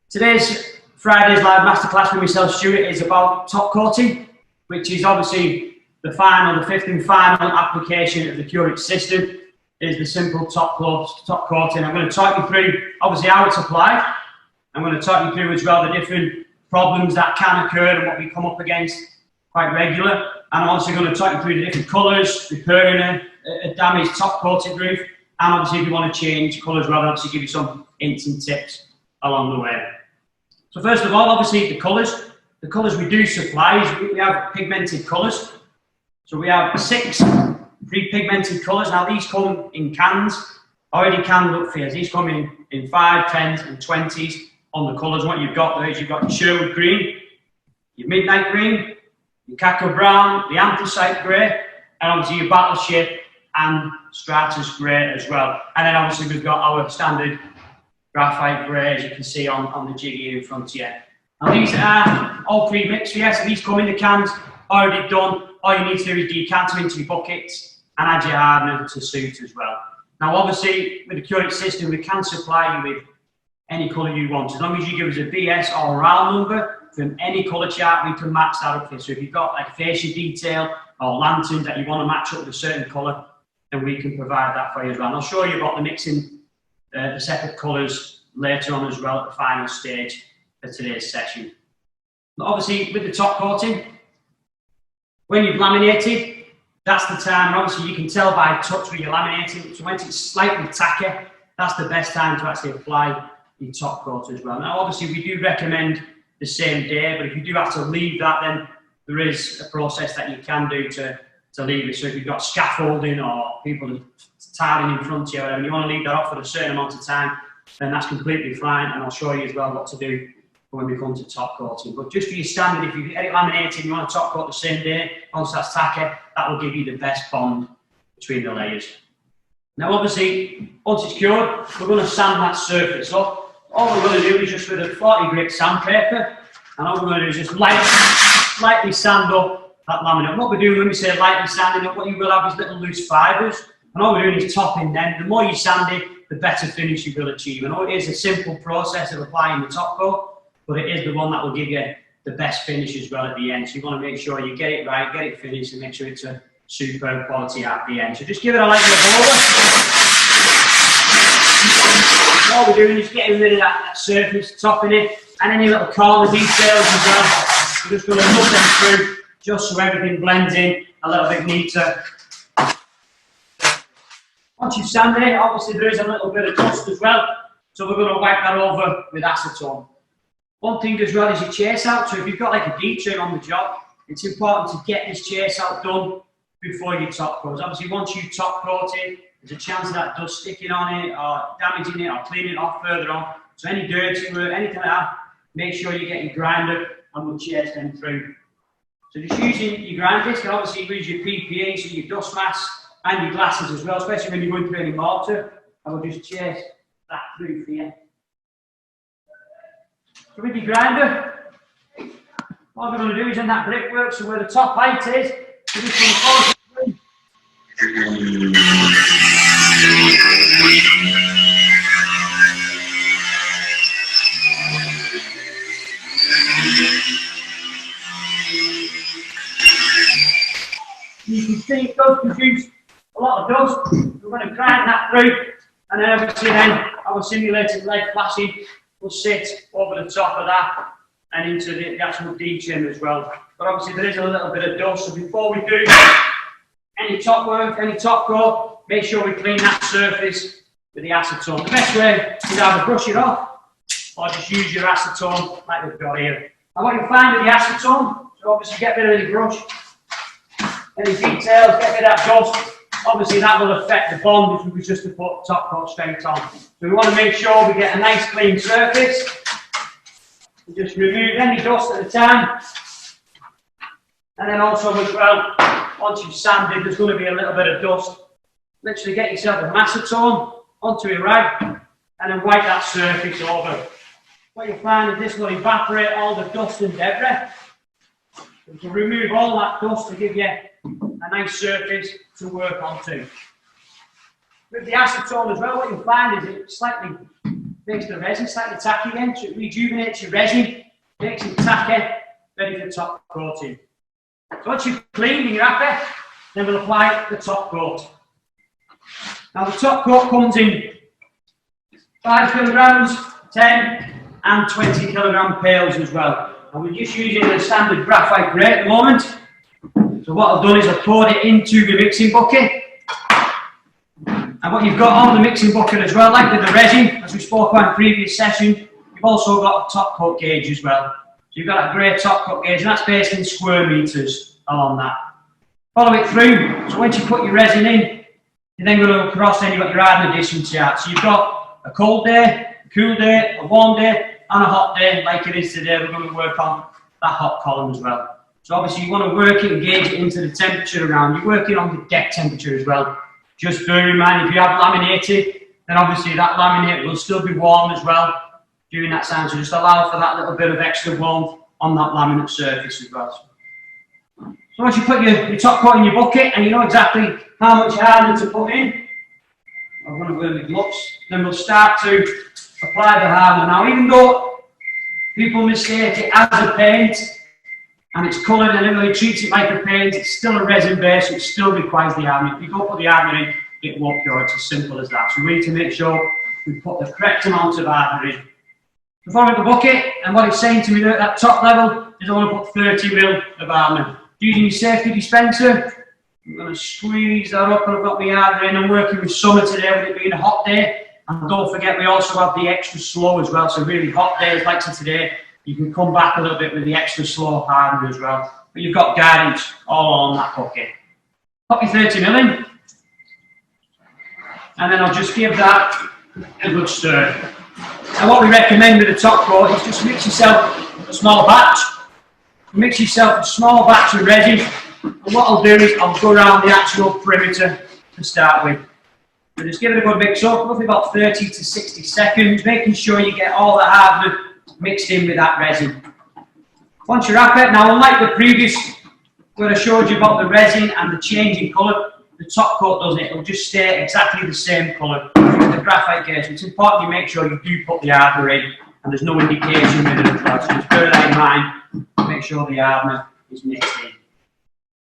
Today's Friday's live masterclass with myself, Stuart, is about top coating, which is obviously the fifth and final application of the Cure It system. Is the simple top coating. I'm going to talk you through obviously how it's applied. I'm going to talk you through as well the different problems that can occur and what we come up against quite regular. And I'm also going to talk you through the different colours, repairing a damaged top coated roof, and obviously if you want to change colours, rather obviously give you some hints and tips along the way. So first of all, obviously the colours. The colours we do supply is we have pigmented colours. So we have 6 pre-pigmented colours. Now these come in cans, already canned up for you. These come in 5, 10s and 20s on the colours. What you've got there is you've got your Sherwood green, your midnight green, your Cacao brown, the anthracite grey, and obviously your battleship and stratus grey as well. And then obviously we've got our standard graphite grey, as you can see on the jig here in front of you. Now these are all pre-mixed, yes, so these come in the cans, already done. All you need to do is decant them into your buckets and add your hardener to suit as well. Now obviously with the Cure It system we can supply you with any colour you want. As long as you give us a BS or a RAL number from any colour chart, we can match that up here. So if you've got like fascia detail or lanterns that you want to match up with a certain colour, then we can provide that for you as well. And I'll show you about the mixing the separate colours later on as well at the final stage of today's session. But obviously with the top coating, when you've laminated, that's the time, and obviously you can tell by touch when you're laminating, so when it's slightly tacky, that's the best time to actually apply your top coat as well. Now obviously we do recommend the same day, but if you do have to leave that, then there is a process that you can do to leave it. So if you've got scaffolding or people tiling in front of you or whatever, and you want to leave that off for a certain amount of time, then that's completely fine, and I'll show you as well what to do when we come to top coating. But just for your standard, if you get it laminated and you want to top coat the same day, once that's tacky, that will give you the best bond between the layers. Now obviously, once it's cured, we're going to sand that surface up. All we're going to do is just with a 40 grit sandpaper, and all we're going to do is just lightly sand up that laminate. And what we're doing when we say lightly sanding up, what you will have is little loose fibres, and all we're doing is topping them. The more you sand it, the better finish you will achieve. And it is a simple process of applying the top coat, but it is the one that will give you the best finish as well at the end. So you want to make sure you get it right, get it finished, and make sure it's a superb quality at the end. So just give it a light over. All we're doing is getting rid of that surface, topping it, and any little corner details as well. We're just going to rub them through, just so everything blends in a little bit neater. Once you've sanded it, obviously there is a little bit of dust as well, so we're going to wipe that over with acetone. One thing as well is your chase out. So if you've got like a D-trim on the job, it's important to get this chase out done before you top coat. Obviously once you top coat it, there's a chance of that dust sticking on it or damaging it or cleaning it off further on. So any dirty work, anything like that, make sure you get your grinder and we'll chase them through. So just using your grinder disc, and obviously use your PPE, so your dust mask and your glasses as well, especially when you're going through any mortar. I will just chase that through for you. So with your grinder, what we're going to do is in that brickwork, so where the top height is, we're just going to force it through. You can see it does produce a lot of dust. We're going to grind that through, and then obviously then our simulated lead flashing will sit over the top of that and into the actual D-trim as well. But obviously there is a little bit of dust, so before we do any top work, any top coat, make sure we clean that surface with the acetone. The best way is either brush it off or just use your acetone like we've got here. And what you'll find with the acetone, so obviously get rid of any brush, any details, get rid of that dust. Obviously that will affect the bond if we was just to put top coat straight on. So we want to make sure we get a nice clean surface. And just remove any dust at a time. And then also as well, once you've sanded, there's going to be a little bit of dust. Literally get yourself a acetone onto your rag and then wipe that surface over. What you'll find is this will evaporate all the dust and debris. We can remove all that dust to give you a nice surface to work onto. With the acetone as well, what you'll find is it slightly makes the resin slightly tacky again, so it rejuvenates your resin, makes it tacky, ready for top coating. So once you've cleaned and you're happy, then we'll apply the top coat. Now the top coat comes in 5 kilograms, 10 and 20 kilogram pails as well. And we're just using the standard graphite grey at the moment. So what I've done is I've poured it into the mixing bucket. And what you've got on the mixing bucket as well, like with the resin, as we spoke about in the previous session, you've also got a top coat gauge as well. So you've got a grey top coat gauge, and that's based in square metres along that. Follow it through. So once you put your resin in, you're then going to look across, then you've got your hardening addition chart. So you've got a cold day, a cool day, a warm day, and a hot day, like it is today. We're going to work on that hot column as well. So obviously you want to work it and gauge it into the temperature around. You're working on the deck temperature as well. Just bear in mind, if you have laminated, then obviously that laminate will still be warm as well during that time. So just allow for that little bit of extra warmth on that laminate surface as well. So once you put your top coat in your bucket and you know exactly how much hardener to put in, I'm going to wear my gloves, then we'll start to apply the hardener. Now, even though people mistake it as a paint and it's coloured and everybody treats it like a paint, it's still a resin base, so it still requires the hardener. If you don't put the hardener in, it won't cure. It's as simple as that. So we need to make sure we put the correct amount of hardener in. Before I put the bucket, and what it's saying to me at that top level is I want to put 30 ml of hardener. Using your safety dispenser, I'm going to squeeze that up and I've got my hardener in. I'm working with summer today with it being a hot day. And don't forget, we also have the extra slow as well. So really hot days like today, you can come back a little bit with the extra slow hardener as well. But you've got guidance all on that bucket. Pop your 30 ml in. And then I'll just give that a good stir. And what we recommend with the top coat is just mix yourself a small batch. Mix yourself a small batch of resin. And what I'll do is I'll go around the actual perimeter to start with. So just give it a good mix up, roughly about 30 to 60 seconds, making sure you get all the hardener mixed in with that resin. Once you're happy, now unlike the previous, where I showed you about the resin and the change in colour, the top coat doesn't. It'll just stay exactly the same colour with the graphite gauge. It's important you make sure you do put the hardener in and there's no indication with it as well. So just bear that in mind, make sure the hardener is mixed in.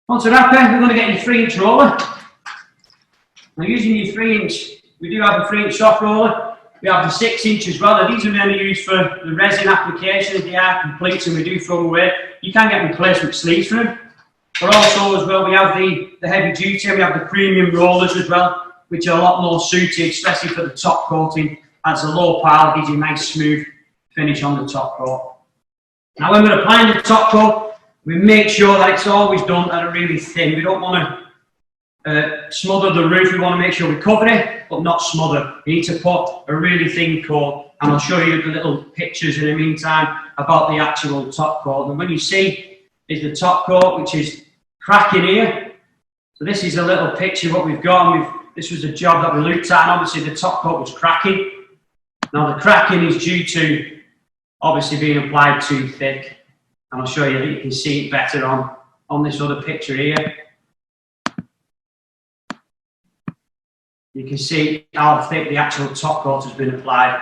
Once we're happy, we're going to get your 3-inch roller. Now using your 3-inch, we do have a 3-inch soft roller. We have the 6-inch as well. Now, these are mainly used for the resin application. If they are complete and we do throw them away, you can get replacement sleeves for them. But also as well, we have the heavy duty and we have the premium rollers as well, which are a lot more suited, especially for the top coating. Adds a low pile, gives you a nice smooth finish on the top coat. Now when we're applying the top coat, we make sure that it's always done at a really thin. We don't want to smother the roof. We want to make sure we cover it, but not smother. You need to put a really thin coat, and I'll show you the little pictures in the meantime about the actual top coat. And when you see is the top coat, which is cracking here. So this is a little picture of what we've got. This was a job that we looked at, and obviously the top coat was cracking. Now the cracking is due to obviously being applied too thick. And I'll show you that you can see it better on this other picture here. You can see how thick the actual top coat has been applied.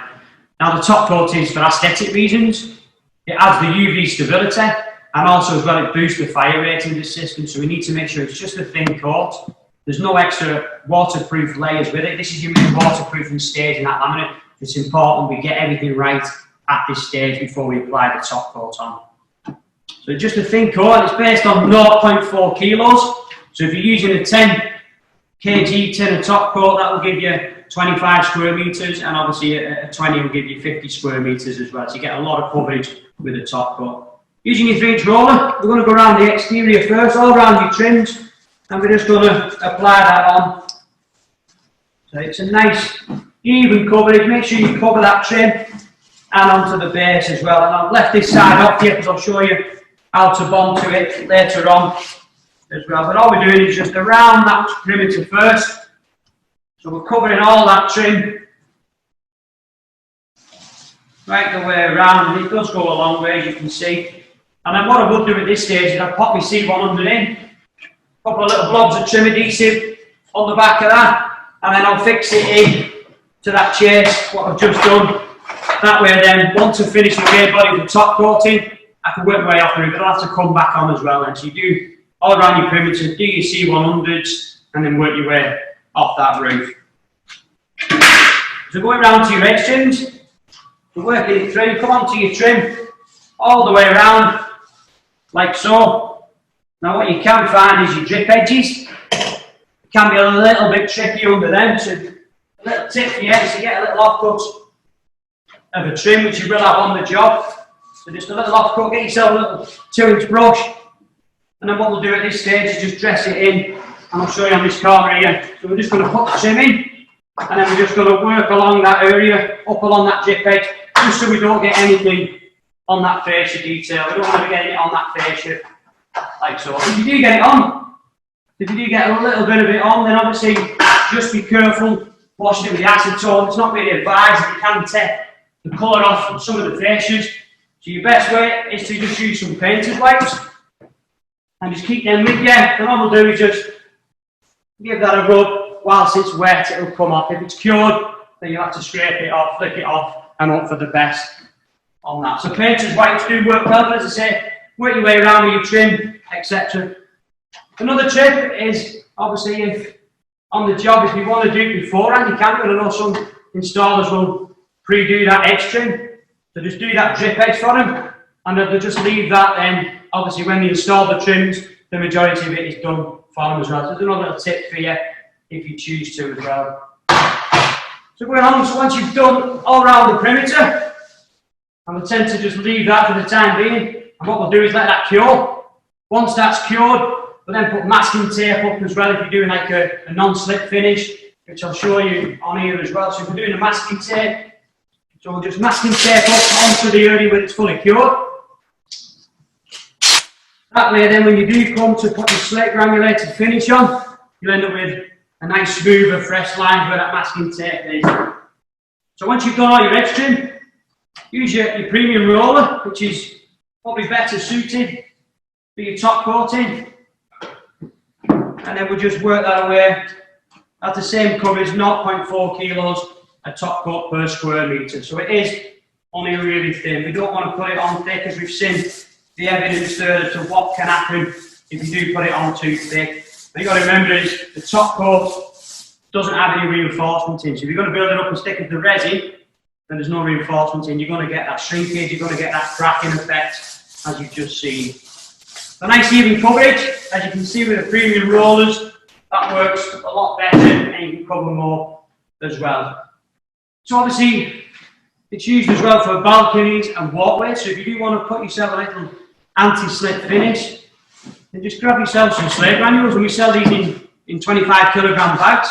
Now the top coat is for aesthetic reasons. It adds the UV stability and also as well it boosts the fire rating of the system. So we need to make sure it's just a thin coat. There's no extra waterproof layers with it. This is your main waterproofing stage in that laminate. It's important we get everything right at this stage before we apply the top coat on. So just a thin coat, and it's based on 0.4 kilos. So if you're using a 10 kg tin of top coat, that will give you 25 square metres, and obviously a 20 will give you 50 square metres as well. So you get a lot of coverage with the top coat. Using your 3-inch roller, we're going to go around the exterior first, all around your trims, and we're just going to apply that on. So it's a nice even coverage. Make sure you cover that trim and onto the base as well. And I've left this side off here because I'll show you how to bond to it later on as well. But all we're doing is just around that perimeter first. So we're covering all that trim right the way around, and it does go a long way, as you can see. And then what I would do at this stage is I'll pop my C100 in, a couple of little blobs of trim adhesive on the back of that, and then I'll fix it in to that chase, what I've just done, That way then, once I finish the main body with the top coating, I can work my way off the roof, but I'll have to come back on as well. And so you do all around your perimeter, do your C100s, and then work your way off that roof. So going around to your edge trims, we're working it through, come onto your trim, all the way around, like so. Now what you can find is your drip edges. It can be a little bit tricky under them, so a little tip for you is to get a little offcut of a trim, which you will have on the job. So just a little offcut, get yourself a little 2-inch brush, and then what we'll do at this stage is just dress it in, and I'll show you on this corner here. So we're just going to put the trim in, and then we're just going to work along that area, up along that drip edge, just so we don't get anything on that fascia detail. We don't want to be getting it on that fascia, like so. If you do get it on, if you do get a little bit of it on, then obviously just be careful washing it with the acetone. It's not really advised, it can take the colour off from some of the fascias. So your best way is to just use some painter's wipes and just keep them with you. Then all we'll do is just give that a rub. Whilst it's wet, it'll come off. If it's cured, then you'll have to scrape it off, flick it off, and hope for the best on that. So painter's wipes do work well, but as I say, work your way around with your trim, etc. Another tip is, obviously, if on the job, if you want to do it beforehand, you can. I know some installers will pre-do that edge trim. So just do that drip edge for them, and they'll just leave that then. Obviously, when they install the trims, the majority of it is done for them as well. So there's another little tip for you if you choose to as well. So going on, so once you've done all around the perimeter, and we'll tend to just leave that for the time being, and what we'll do is let that cure. Once that's cured, we'll then put masking tape up as well if you're doing like a non-slip finish, which I'll show you on here as well. So if we're doing a masking tape, so we'll just masking tape up onto the area where it's fully cured. That way then when you do come to put the slate granulated finish on, you'll end up with a nice smoother fresh line where that masking tape is. So once you've done all your edge trim, use your premium roller, which is probably better suited for your top coating. And then we'll just work that away at the same coverage, 0.4 kilos a top coat per square metre. So it is only really thin. We don't want to put it on thick, as we've seen the evidence there as to what can happen if you do put it on too thick. What you've got to remember is the top coat doesn't have any reinforcement in. So if you're going to build it up and stick with the resin, then there's no reinforcement in. You're going to get that shrinkage, you're going to get that cracking effect, as you've just seen. A nice even coverage, as you can see with the premium rollers, that works a lot better and you can cover more as well. So obviously, it's used as well for balconies and walkways. So if you do want to put yourself a little anti-slip finish, then just grab yourself some slate granules, and we sell these in 25 kilogram bags.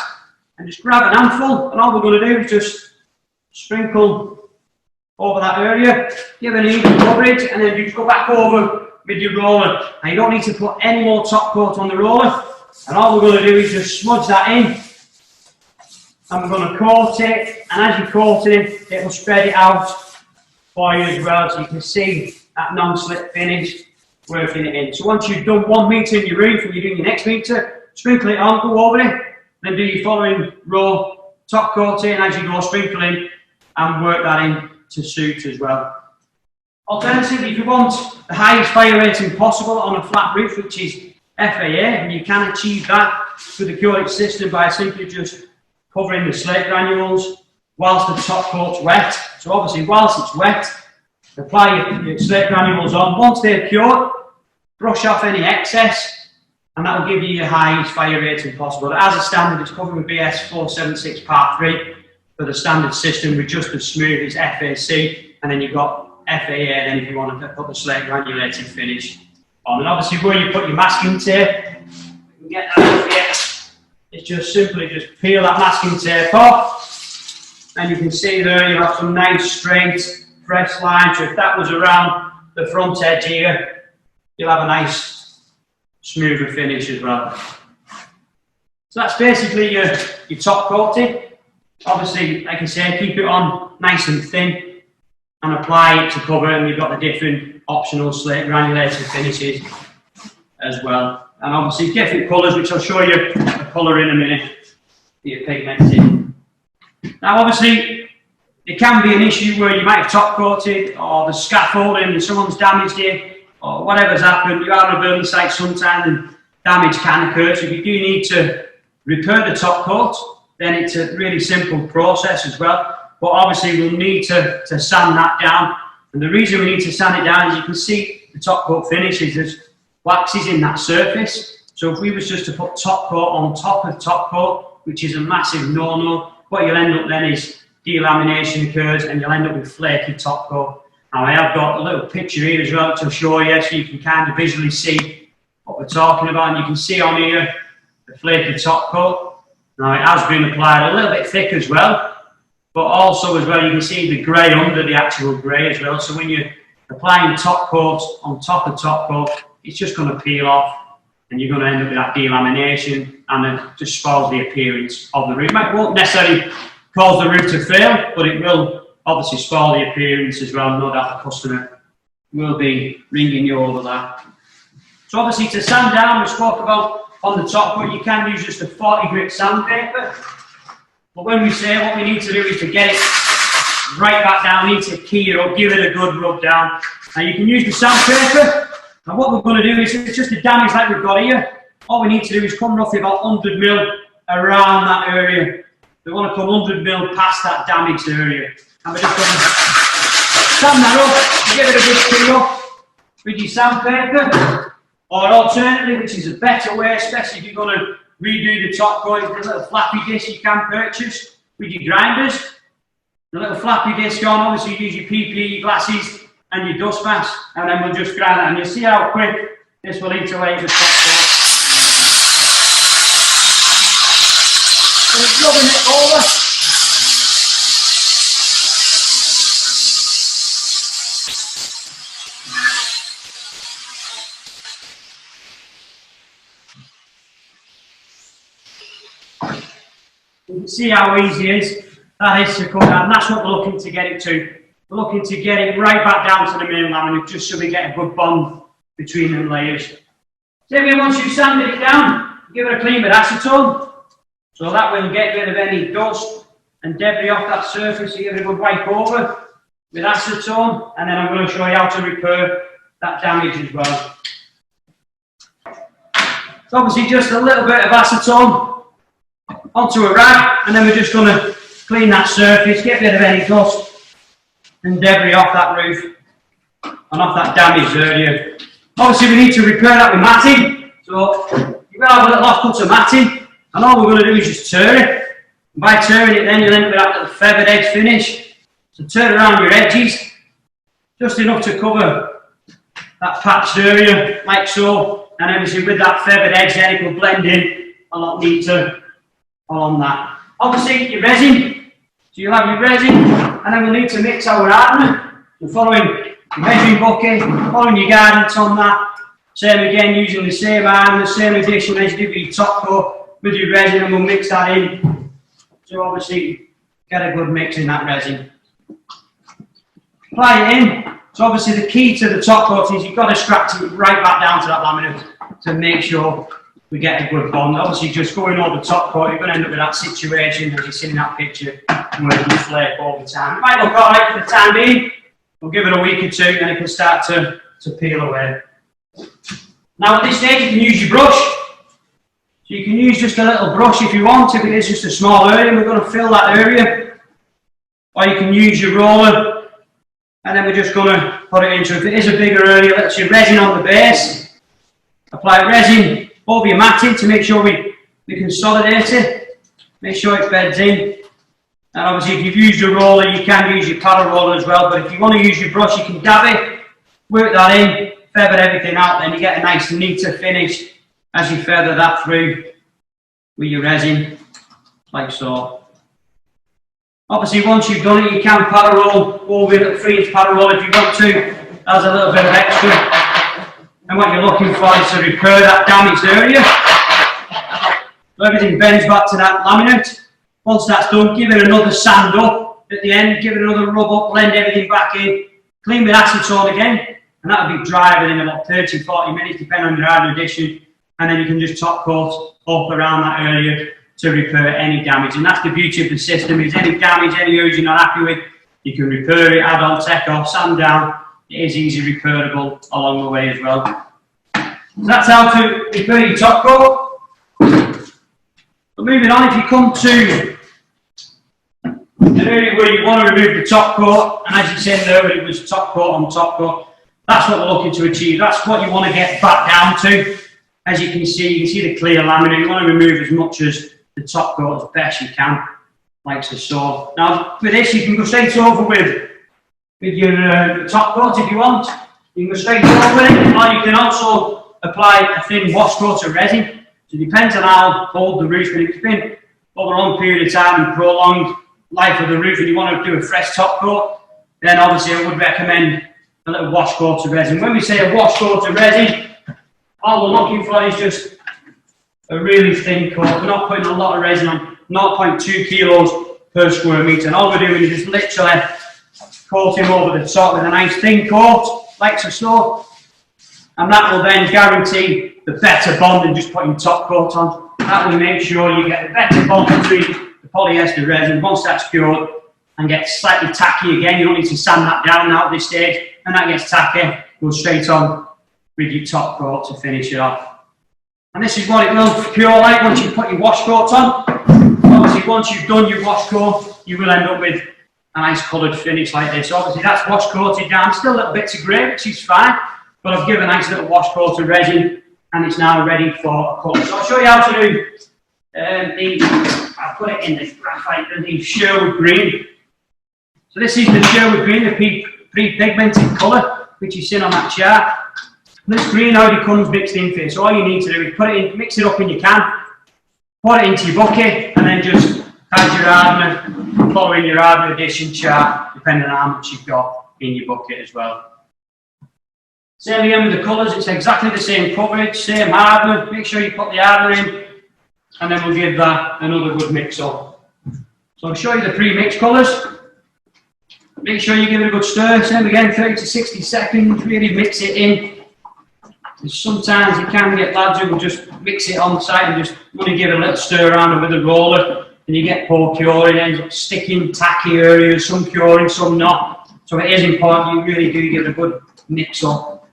And just grab an handful, and all we're going to do is just sprinkle over that area, give an even coverage, and then you just go back over with your roller. And you don't need to put any more top coat on the roller. And all we're going to do is just smudge that in. And we're going to coat it, and as you coat it, it will spread it out for you as well, so you can see that non-slip finish working it in. So once you've done 1 metre in your roof and you're doing your next metre, sprinkle it on, go over it, then do your following row, top coat it, and as you go, sprinkle in and work that in to suit as well. Alternatively, if you want the highest fire rating possible on a flat roof, which is FAA, and you can achieve that with the Cure It system by simply just covering the slate granules whilst the top coat's wet. So obviously, whilst it's wet, apply your slate granules on. Once they're cured, brush off any excess, and that will give you your highest fire rating possible. As a standard, it's covered with BS 476 Part 3 for the standard system, with just as smooth as FAC, and then you've got FAA then if you want to put the slate granulated finish on. And obviously, where you put your masking tape, you can get that off here. It's just simply just peel that masking tape off, and you can see there you have some nice straight fresh lines. So if that was around the front edge here, you'll have a nice smoother finish as well. So that's basically your top coating. Obviously, like I say, keep it on nice and thin and apply it to cover, and you've got the different optional slate granulated finishes as well. And obviously different colours, which I'll show you a colour in a minute for your pigmenting. Now obviously, There can be an issue where you might have top coated, or the scaffolding and someone's damaged it, or whatever's happened. You're out on a building site sometimes and damage can occur. So if you do need to repair the top coat, then it's a really simple process as well. But obviously we'll need to sand that down. And the reason we need to sand it down is you can see the top coat finishes, there's waxes in that surface. So if we was just to put top coat on top of top coat, which is a massive no-no, what you'll end up then is delamination occurs and you'll end up with flaky top coat. Now I have got a little picture here as well to show you, so you can kind of visually see what we're talking about. And you can see on here the flaky top coat. Now it has been applied a little bit thick as well, but also as well you can see the grey under the actual grey as well. So when you're applying top coat on top of top coat, it's just going to peel off and you're going to end up with that delamination, and it just spoils the appearance of the roof. It won't necessarily cause the roof to fail, but it will obviously spoil the appearance as well. No doubt the customer will be ringing you over that. So obviously to sand down, we spoke about on the top coat, you can use just a 40 grit sandpaper. But when we say what we need to do is to get it right back down, we need to key it up, give it a good rub down. Now you can use the sandpaper, and what we're going to do is, it's just a damage like we've got here. All we need to do is come roughly about 100 mil around that area. We want to come 100 mil past that damaged area. And we're just going to sand that up, give it a good key up with your sandpaper. Or alternatively, which is a better way, especially if you're going to redo the top coat, is the little flappy disc you can purchase with your grinders. The little flappy disc on, obviously you use your PPE, glasses and your dust mask, and then we'll just grind it. And you'll see how quick this will eat away the top coat. So it's rubbing it over. You can see how easy it is. That is to come down, and that's what we're looking to get it to. We're looking to get it right back down to the main laminate, just so we get a good bond between them layers. So once you've sanded it down, give it a clean with acetone. So that will get rid of any dust and debris off that surface. You give it a good wipe over with acetone, and then I'm going to show you how to repair that damage as well. So obviously just a little bit of acetone onto a rag, and then we're just going to clean that surface, get rid of any dust and debris off that roof and off that damaged area. Obviously we need to repair that with matting, so you're going to have a little off-cut of matting, and all we're going to do is just turn it. And by turning it then you'll end up with that little feathered edge finish. So turn around your edges, just enough to cover that patched area, like so, and obviously with that feathered edge then it will blend in a lot neater on that. Obviously your resin, so you'll have your resin, and then we'll need to mix our hardener. So following your measuring bucket, following your guidance on that. Same again, using the same hardener, same addition as you did with your top coat with your resin, and we'll mix that in. So obviously get a good mix in that resin. Apply it in. So obviously the key to the top coat is you've got to scratch it right back down to that laminate to make sure we get a good bond. Obviously just going over the top coat, you're going to end up with that situation as you see in that picture where it will flake over time. It might look alright for the time being. We'll give it a week or two and it can start to peel away. Now at this stage you can use your brush. So you can use just a little brush if you want, if it is just a small area and we're going to fill that area. Or you can use your roller and then we're just going to put it into, if it is a bigger area, let's your resin on the base. Apply resin over your matting to make sure we consolidate it. Make sure it beds in. And obviously if you've used your roller, you can use your paddle roller as well, but if you want to use your brush, you can dab it, work that in, feather everything out, then you get a nice neater finish as you feather that through with your resin, like so. Obviously once you've done it, you can paddle roll over it at 3-inch paddle roll if you want to, as a little bit of extra. And what you're looking for is to repair that damaged area. So everything bends back to that laminate. Once that's done, give it another sand up at the end, give it another rub up, blend everything back in, clean with acetone again, and that'll be dry within about 30-40 minutes, depending on your hardener addition. And then you can just top coat up around that area to repair any damage. And that's the beauty of the system, is any damage, any areas you're not happy with, You can repair it, add on, take off, sand down. It is easy repairable along the way as well. So that's how to repair your top coat. But moving on, if you come to an area where you want to remove the top coat, and as you said there, it was top coat on top coat, that's what we're looking to achieve. That's what you want to get back down to. As you can see the clear laminate. You want to remove as much as the top coat as best you can, like so. Now, with this, you can go straight over with your top coat if you want. You can go straight over with it, or you can also apply a thin wash coat of resin. So it depends on how old the roof is. If it's been over a long period of time and prolonged life of the roof and you want to do a fresh top coat, then obviously I would recommend a little wash coat of resin. When we say a wash coat of resin, all we're looking for is just a really thin coat. We're not putting a lot of resin on, 0.2 kilos per square metre. And all we're doing is just literally coating over the top with a nice thin coat, like so. And that will then guarantee the better bond than just putting top coat on. That will make sure you get the better bond between the polyester resin once that's cured and gets slightly tacky again. You don't need to sand that down now at this stage. And that gets tacky, go straight on with your top coat to finish it off. And this is what it will cure like once you put your wash coat on. Obviously, once you've done your wash coat, you will end up with a nice coloured finish like this. Obviously, that's wash coated down. Still little bits of grey, which is fine. But I've given a nice little wash coat of resin, and it's now ready for a colour. So I'll show you how to do I'll put it in the graphite, the Sherwood green. So this is the Sherwood green, the pre-pigmented colour, which is seen on that chart. This green already comes mixed in for you, so all you need to do is put it in, mix it up in your can, pour it into your bucket, and then just add your hardener, following your hardener addition chart, depending on how much you've got in your bucket as well. Same again with the colours, it's exactly the same coverage, same hardener. Make sure you put the hardener in, and then we'll give that another good mix up. So I'll show you the pre-mixed colours. Make sure you give it a good stir, same again, 30 to 60 seconds, really mix it in. Sometimes you can get lads who will just mix it on the side and just want to give it a little stir around with a roller, and you get poor curing, ends up sticking, tacky areas, some curing, some not. So it is important you really do give it a good mix up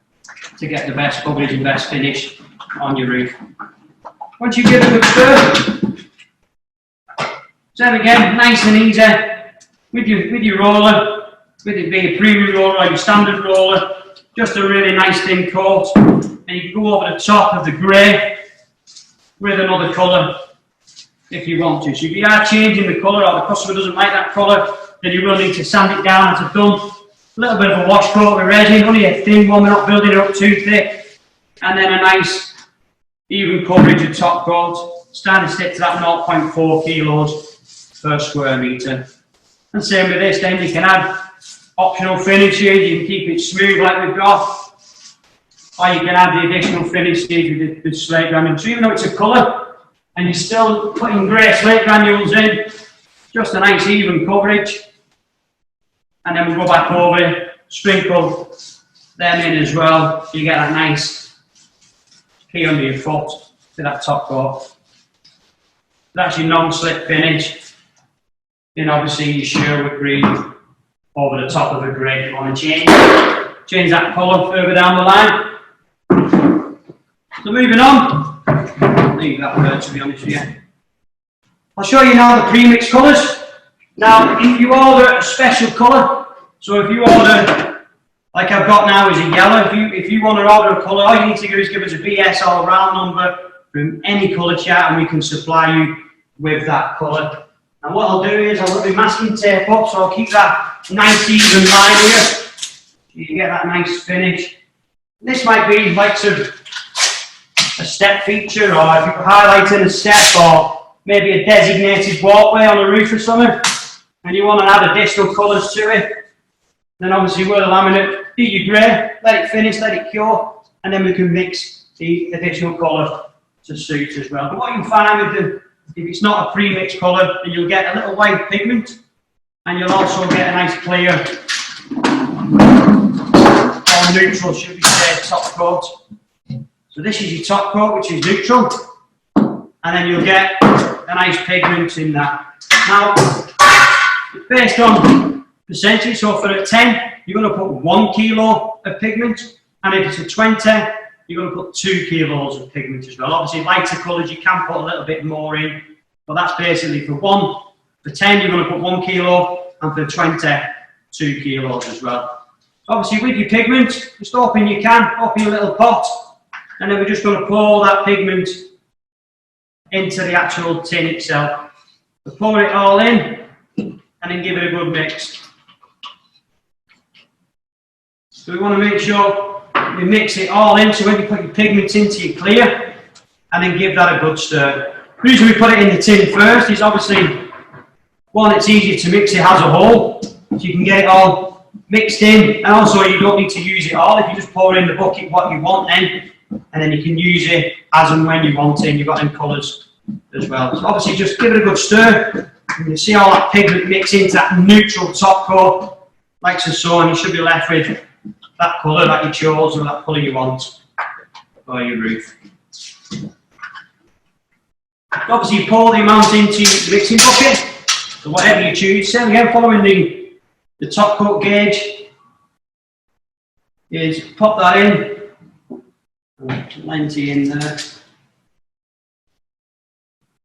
to get the best coverage and best finish on your roof. Once you give it a good stir, same again, nice and easy with your roller, with it being a premium roller or your standard roller, just a really nice thin coat, and you can go over the top of the grey with another colour if you want to. So if you are changing the colour or the customer doesn't like that colour, then you will need to sand it down as I've done. A little bit of a wash coat with resin, only a thin one, we're not building it up too thick, and then a nice even coverage of top coat, starting to stick to that 0.4 kilos per square metre. And same with this, then you can add optional finishes, you can keep it smooth like we've got, or you can add the additional finishes with the slate granules. So even though it's a colour, and you're still putting grey slate granules in, just a nice even coverage. And then we'll go back over, sprinkle them in as well, so you get that nice key under your foot to that top coat. That's your non-slip finish. Then obviously your Sherwood green over the top of the grey if you want to change that colour further down the line. So moving on, I'll leave that there to be honest with you. I'll show you now the pre-mixed colours. Now if you order a special colour, so if you order, like I've got now is a yellow, if you want to order a colour, all you need to do is give us a BS or a round number from any colour chart and we can supply you with that colour. And what I'll do is I'll put my masking tape up, so I'll keep that nice even line here, so you get that nice finish. This might be like a step feature, or if you're highlighting a step, or maybe a designated walkway on a roof or something, and you want to add additional colours to it, then obviously we'll laminate, do your grey, let it finish, let it cure, and then we can mix the additional colour to suit as well. But what you'll find with if it's not a pre-mixed colour, then you'll get a little white pigment, and you'll also get a nice clear, or neutral, should we say, top coat. So this is your top coat, which is neutral, and then you'll get a nice pigment in that. Now, based on percentage. So for a 10, you're going to put 1 kilo of pigment, and if it's a 20, you're going to put 2 kilos of pigment as well. Obviously, lighter colours, you can put a little bit more in, but that's basically for 1. For 10, you're going to put 1 kilo, and for 20, 2 kilos as well. So obviously, with your pigment, just open your can, open your little pot, and then we're just going to pour that pigment into the actual tin itself. So pour it all in, and then give it a good mix. So we want to make sure you mix it all in, so when you put your pigment into your clear, and then give that a good stir. The reason we put it in the tin first is obviously, one, it's easier to mix it as a whole, so you can get it all mixed in, and also you don't need to use it all. If you just pour in the bucket what you want then, and then you can use it as and when you want it, and you've got them colours as well. So obviously just give it a good stir, and you see all that pigment mix into that neutral top coat, like so, and you should be left with that colour that you chose, or that colour you want for your roof. Obviously you pour the amount into the mixing bucket, so whatever you choose. Same again, following the top coat gauge, is pop that in, plenty in there,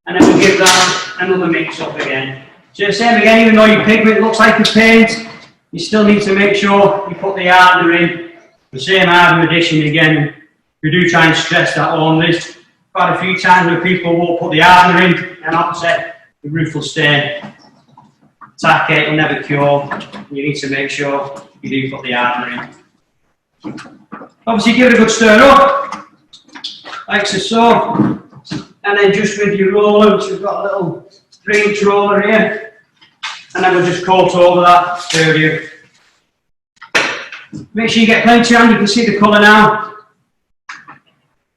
and then we'll give that another mix up again. So same again, even though your pigment looks like a paint, you still need to make sure you put the hardener in. The same hardener addition again, we do try and stress that on. There's quite a few times where people will put the hardener in, and opposite, the roof will stain. Tackate will never cure. You need to make sure you do put the hardener in. Obviously give it a good stir up, like so, and then just with your roller, which we've got a little 3-inch roller here, and then we'll just coat over that area. Make sure you get plenty on, you can see the colour now,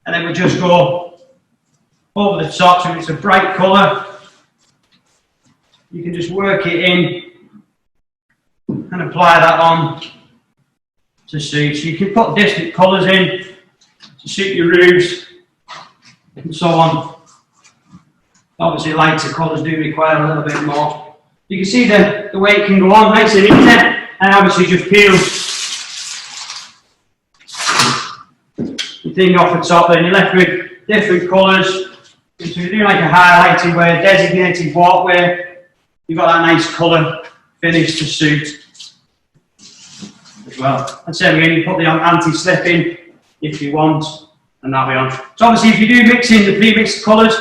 and then we'll just go over the top, so it's a bright colour. You can just work it in and apply that on to suit. So you can put different colours in to suit your roofs and so on. Obviously lighter colours do require a little bit more. You can see the way it can go on nice and easy, and obviously just peel the thing off the top, and you're left with different colours. So you're doing like a highlighting way, designated walkway. You've got that nice colour finish to suit as well. And same again, you put the anti-slip in if you want, and that way on. So obviously if you do mix in the pre-mixed colours,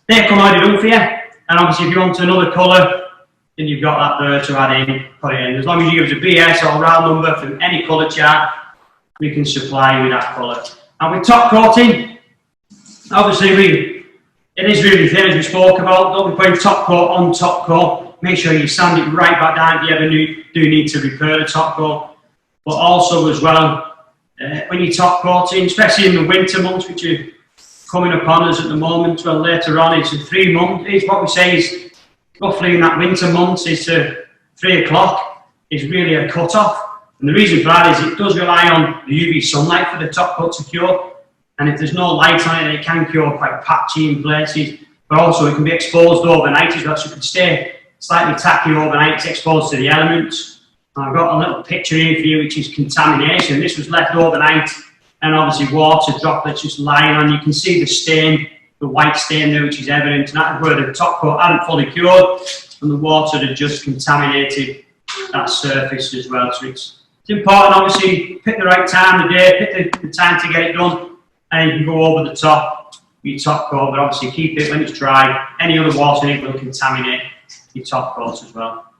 they come already done for you. And obviously if you want another colour, then you've got that there to add in, put it in. As long as you give us a BS or a round number from any colour chart, we can supply you with that colour. And with top coating, obviously it is really thin, as we spoke about. Don't be putting top coat on top coat. Make sure you sand it right back down if you ever do need to repair the top coat. But also as well, when you're top coating, especially in the winter months, which are coming upon us at the moment, well later on, it's a 3 month, is what we say is roughly in that winter months, is 3 o'clock is really a cut off. And the reason for that is it does rely on the UV sunlight for the top coat to cure. And if there's no light on it, it can cure quite patchy in places. But also it can be exposed overnight as well, so it can stay slightly tacky overnight. It's exposed to the elements. And I've got a little picture here for you, which is contamination. This was left overnight, and obviously water droplets just lying on. You can see the stain, the white stain there, which is evident. And that's where the top coat hadn't fully cured, and the water had just contaminated that surface as well. So it's important, obviously, pick the right time of the day, pick the time to get it done, and you can go over the top with your top coat, but obviously keep it when it's dry. Any other water in it will contaminate your top coat as well.